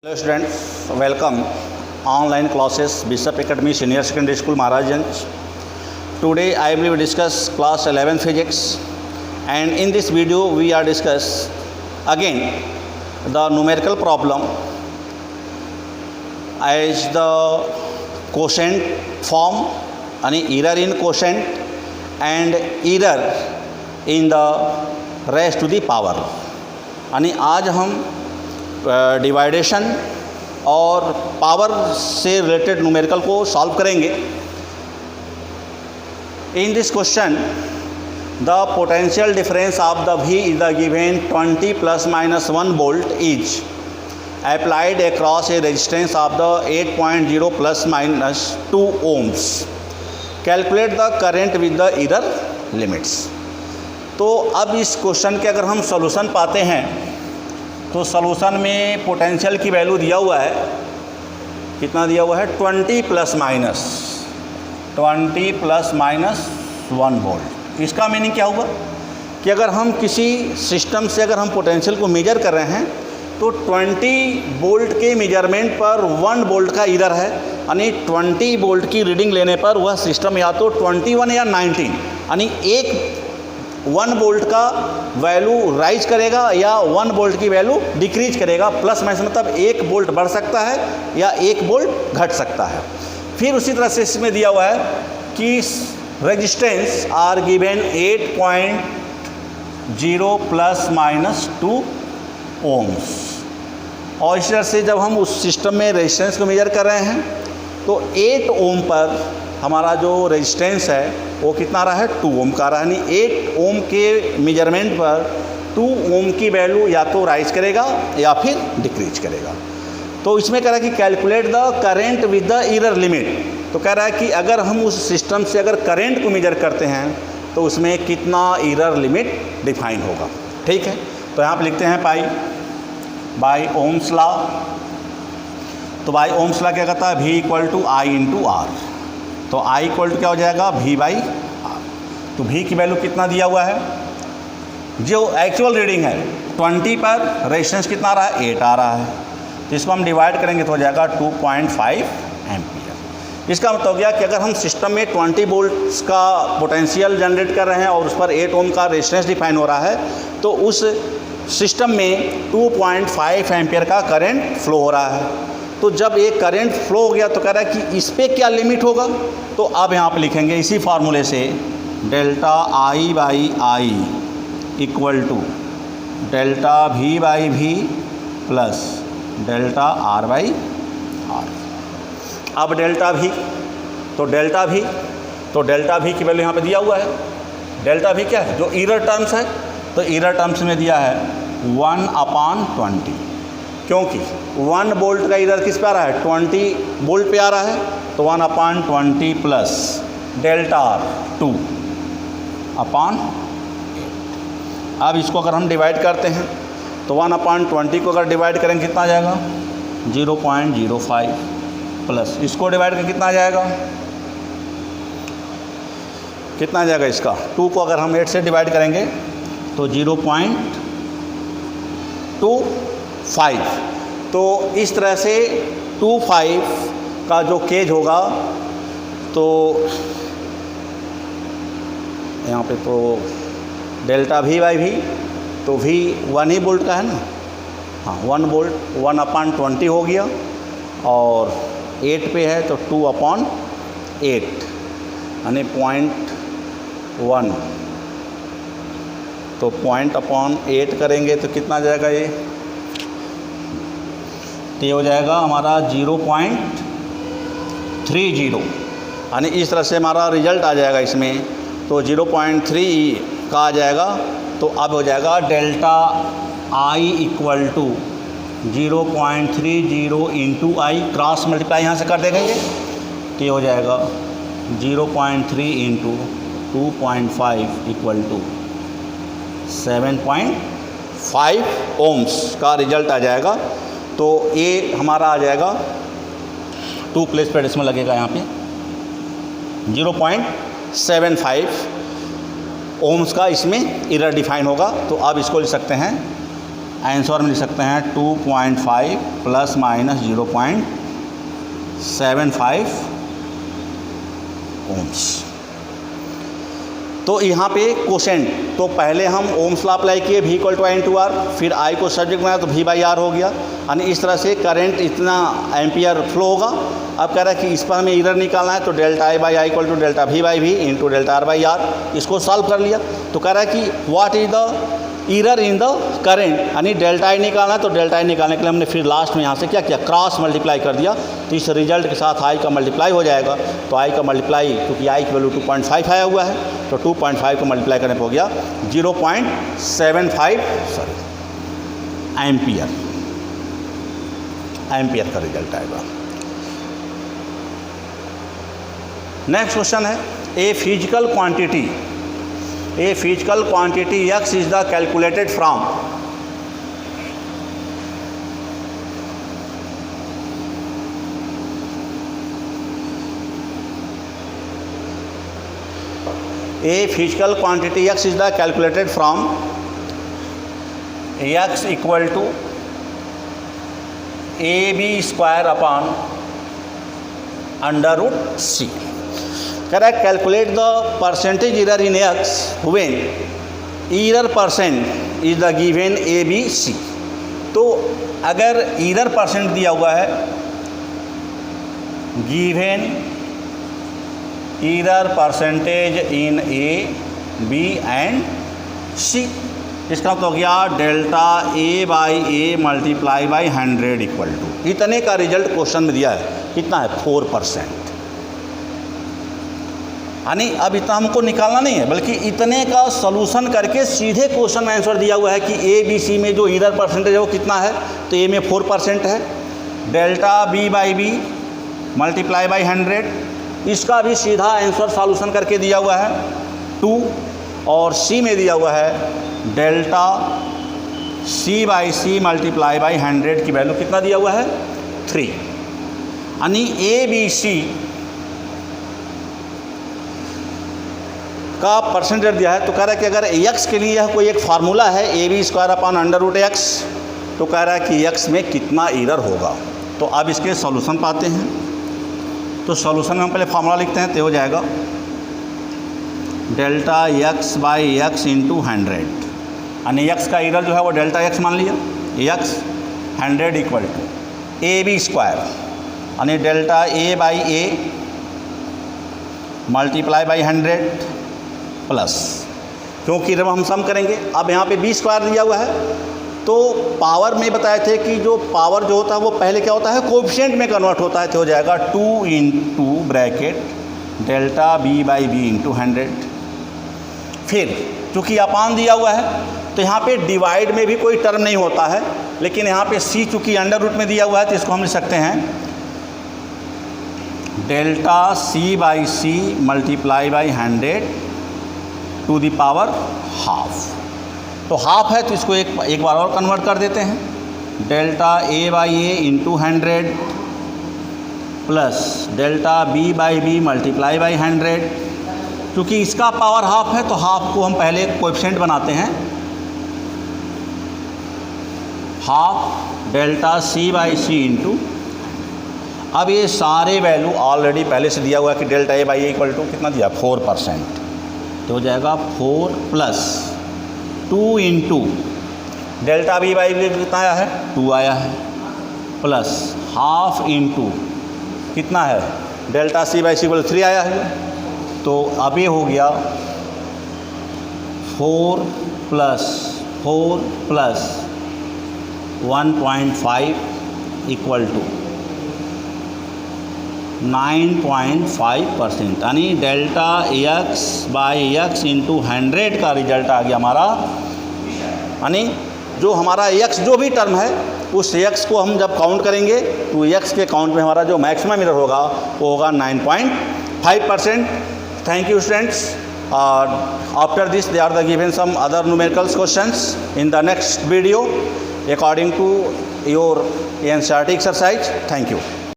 Hello students, welcome online classes Bishop Academy Senior Secondary School Maharajanj. Today I will discuss class 11 physics, and in this video we are discuss again the numerical problem as the quotient form, any error in quotient and error in the raised to the power. आणि आज हम डिवाइडेशन और power से related numerical को solve करेंगे. In this question the potential difference of the V is the given 20 plus minus 1 volt is applied across A resistance of the 8.0 plus minus 2 ohms. Calculate the current with the error limits. तो अब इस question के अगर हम solution पाते हैं तो solution में पोटेंशियल की वैल्यू दिया हुआ है, कितना दिया हुआ है 20 प्लस माइनस 1 वोल्ट. इसका मीनिंग क्या हुआ कि अगर हम किसी सिस्टम से अगर हम पोटेंशियल को मेजर कर रहे हैं तो 20 वोल्ट के मेजरमेंट पर 1 वोल्ट का एरर है, यानी 20 वोल्ट की रीडिंग लेने पर वह सिस्टम या तो 21 या 19 यानी 1 वोल्ट का वैल्यू राइज करेगा या 1 वोल्ट की वैल्यू डिक्रीज करेगा. प्लस माइनस मतलब 1 वोल्ट बढ़ सकता है या 1 वोल्ट घट सकता है. फिर उसी तरह से इसमें दिया हुआ है कि resistance R given 8.0 plus minus 2 ohms. और इस तरह से जब हम उस सिस्टम में रेजिस्टेंस को मेजर कर रहे हैं तो 8 ohm पर हमारा जो रेजिस्टेंस है वो कितना रहा है 2 ohm का रहा है. यानी 8 ohm के मेजरमेंट पर 2 ohm की वैल्यू या तो राइज करेगा या फिर डिक्रीज करेगा. तो इसमें कह रहा है कि calculate the current with the error limit. तो कह रहा है कि अगर हम उस सिस्टम से अगर करेंट को मेजर करते हैं तो उसमें कितना एरर लिमिट डिफाइन होगा. ठीक है, तो यहाँ पर लिखते हैं बाई ओम्स लॉ. तो बाई ओम्स लॉ क्या कहता है V equal to I into R. तो I इक्वल टू क्या हो जाएगा V बाई आर. तो V की वैल्यू कितना दिया हुआ है, जो एक्चुअल रीडिंग है 20 पर रेजिस्टेंस कितना रहा है 8 आ रहा है. तो इसको हम डिवाइड करेंगे तो हो जाएगा 2.5 एम्पियर. इसका मतलब हो गया कि अगर हम सिस्टम में 20 वोल्ट्स का पोटेंशियल जनरेट कर रहे हैं और उस पर 8 ohm का रेजिस्टेंस डिफाइन हो रहा है तो उस सिस्टम में 2.5 एम्पियर का करंट फ्लो हो रहा है. तो जब एक करंट फ्लो हो गया तो कह रहा है कि इस पर क्या लिमिट होगा. तो अब यहाँ पे लिखेंगे इसी फार्मूले से delta I by I equal to delta V by V plus delta R by R. अब डेल्टा V तो डेल्टा V की वैल्यू यहाँ पे दिया हुआ है. डेल्टा V क्या है, जो एरर टर्म्स है, तो एरर टर्म्स में दिया है 1/20, क्योंकि 1 वोल्ट का एरर किस पे आ रहा है 20 वोल्ट पे आ रहा है. तो 1/20 प्लस डेल्टा आर 2/8. अब इसको अगर हम डिवाइड करते हैं तो 1/20 को अगर डिवाइड करेंगे कितना आ जाएगा 0.05 प्लस इसको डिवाइड करके कितना आ जाएगा इसका 2 को अगर हम 8 से डिवाइड करेंगे तो 0.25. तो इस तरह से 25 का जो केज होगा तो यहाँ पे तो डेल्टा V बाई V तो V 1 ही वोल्ट का है ना. हाँ 1 वोल्ट 1/20 हो गया और 8 पे है तो 2/8 यानी 0.1. तो 0.8 करेंगे तो कितना आ जाएगा ये हो जाएगा हमारा 0.30. यानी इस तरह से हमारा रिजल्ट आ जाएगा इसमें. तो 0.3 का आ जाएगा. तो अब हो जाएगा delta I equal to 0.30 into I cross multiply यहाँ से कर देंगे तो ये हो जाएगा 0.3 इंटू 2.5 इक्वल टू 7.5 ohms का रिजल्ट आ जाएगा. तो ये हमारा आ जाएगा 2 प्लेस पे डेसिमल लगेगा यहाँ पे 0.75 ohms का इसमें एरर डिफाइन होगा. तो अब इसको लिख सकते हैं आंसर में लिख सकते हैं 2.5 प्लस माइनस 0.75 ओम्स। तो यहाँ पे कोशेंट, तो पहले हम ओम्स लॉ अप्लाई किए, V = I/R, फिर I को सब्जेक्ट बनाया तो V/R हो गया, यानी इस तरह से करंट इतना एम्पियर फ्लो होगा। अब कह रहा है कि इस पर हमें एरर निकालना है, तो delta I/I = delta V/V into delta R/R, इसको सॉल्व कर लिया। तो कह रहा है कि what is the error in the current, यानी डेल्टा I निकालना है। तो डेल्टा I निकालने के लिए हमने फिर लास्ट में यहाँ से क्या किया, क्रॉस मल्टीप्लाई कर दिया, तो इस रिजल्ट के साथ I का मल्टीप्लाई हो जाएगा। तो I का मल्टीप्लाई, क्योंकि I की वैल्यू 2.5 आया हुआ है, तो 2.5 को मल्टीप्लाई करने पर हो गया 0.75 एम्पियर का रिजल्ट आएगा। नेक्स्ट क्वेश्चन है, a physical quantity x is the calculated from x is the calculated from x equal to AB square upon under root C। Correct, calculate the percentage error in x when error percent is the given ABC। तो अगर error percent दिया हुआ है, given error percentage in A, B and C, इसका मतलब हो गया delta A/A multiply by 100 equal to, इतने का रिजल्ट क्वेश्चन में दिया है, कितना है 4%। यानी अब इतना हमको निकालना नहीं है, बल्कि इतने का सॉल्यूशन करके सीधे क्वेश्चन में आंसर दिया हुआ है कि ABC में जो एरर परसेंटेज है वो कितना है, तो A में 4% है, डेल्टा B/B मल्टीप्लाई बाई 100, इसका भी सीधा आंसर सॉल्यूशन करके दिया हुआ है 2, और C में दिया हुआ है डेल्टा C/C मल्टीप्लाई बाई 100 की वैल्यू कितना दिया हुआ है 3। यानी ABC का परसेंटेज दिया है। तो कह रहा है कि अगर x के लिए यह कोई एक फार्मूला है AB² x, तो कह रहा है कि x में कितना एरर होगा। तो अब इसके सॉल्यूशन पाते हैं। तो सॉल्यूशन में हम पहले फार्मूला लिखते हैं, तो हो जाएगा डेल्टा x/x इंटू 100, यानी x का एरर जो है वो डेल्टा x मान लिया, x 100 इक्वल टू AB², यानी delta A/A multiply by 100 plus, क्योंकि जब हम सम करेंगे, अब यहाँ पे B² दिया हुआ है, तो पावर में बताए थे कि जो पावर जो होता है वो पहले क्या होता है, कोएफिशिएंट में कन्वर्ट होता है। तो हो जाएगा 2 into bracket delta B/B into 100। फिर चूँकि अपान दिया हुआ है, तो यहाँ पे डिवाइड में भी कोई टर्म नहीं होता है, लेकिन यहाँ पे C चूँकि अंडर रूट में दिया हुआ है, तो इसको हम लिख सकते हैं delta C/C multiply by 100 to the power half. तो हाफ है तो इसको एक बार और कन्वर्ट कर देते हैं, delta A/A into 100 plus delta B/B multiply by 100। क्योंकि इसका पावर हाफ है, तो हाफ को हम पहले कोएफिशिएंट बनाते हैं, हाफ डेल्टा C/C इंटू, अब ये सारे वैल्यू ऑलरेडी पहले से दिया हुआ है कि डेल्टा A/A इक्वल टू कितना दिया 4%, तो हो जाएगा 4 प्लस 2 इंटू डेल्टा B/B कितना आया है 2 आया है, प्लस हाफ इंटू कितना है डेल्टा C/C बोले 3 आया है। तो अब ये हो गया 4 प्लस 1.5 इक्वल टू 9.5%, यानी डेल्टा x/x इंटू 100 का रिजल्ट आ गया हमारा। यानी जो हमारा x जो भी टर्म है, उस x को हम जब काउंट करेंगे तो x के काउंट में हमारा जो मैक्सिमम एरर होगा वो होगा 9.5%। Thank you students. After this they are the given some other numericals questions in the next video according to your NCERT exercise. Thank you.